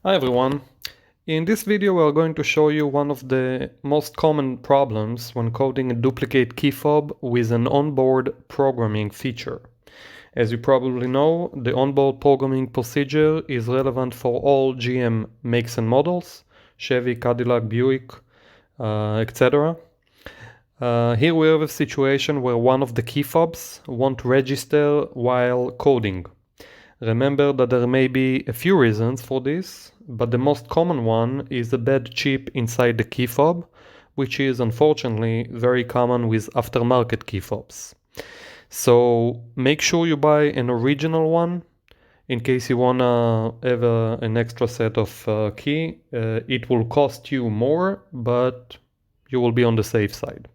Hi everyone. In this video we are going to show you one of the most common problems when coding a duplicate key fob with an onboard programming feature. As you probably know, the onboard programming procedure is relevant for all GM makes and models, Chevy, Cadillac, Buick, etc. Here we have a situation where one of the key fobs won't register while coding. Remember that there may be a few reasons for this, but the most common one is a bad chip inside the key fob, which is unfortunately very common with aftermarket key fobs. So make sure you buy an original one in case you wanna have an extra set of key. It will cost you more, but you will be on the safe side.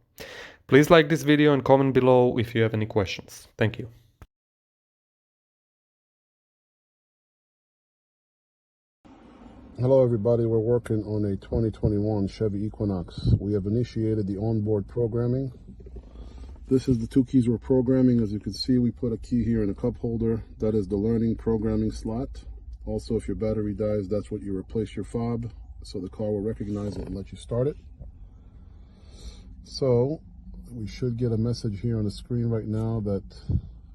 Please like this video and comment below if you have any questions. Thank you. Hello everybody, we're working on a 2021 Chevy Equinox. We have initiated the onboard programming. This is the two keys we're programming. As you can see, we put a key here in a cup holder. That is the learning programming slot. Also, if your battery dies, that's what you replace your fob, so the car will recognize it and let you start it. So we should get a message here on the screen right now that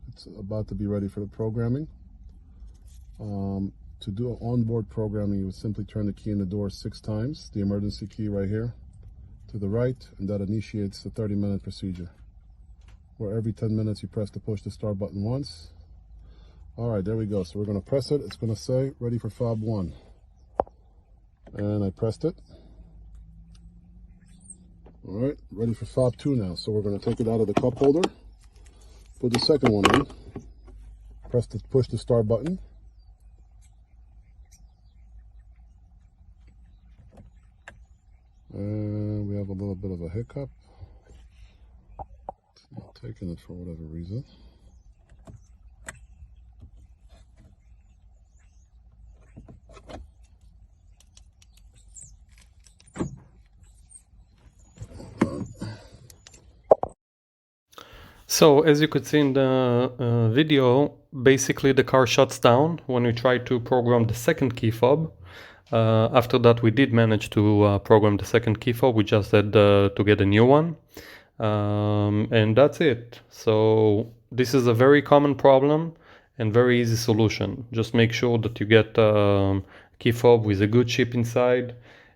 it's about to be ready for the programming. To do an onboard programming, you would simply turn the key in the door 6 times, the emergency key right here, to the right, and that initiates the 30-minute procedure, where every 10 minutes you press the push to start button once. All right, there we go. So we're going to press it. It's going to say, ready for fob 1. And I pressed it. All right, ready for fob 2 now. So we're going to take it out of the cup holder, put the second one in, press the push to start button. And we have a little bit of a hiccup. It's not taking it for whatever reason. So as you could see in the video, basically the car shuts down when we try to program the second key fob. After that we did manage to program the second key fob, we just had to get a new one. And that's it. So this is a very common problem and very easy solution. Just make sure that you get key fob with a good chip inside,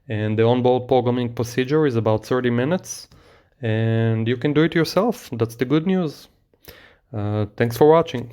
and the onboard programming procedure is about 30 minutes. And you can do it yourself. That's the good news. Thanks for watching.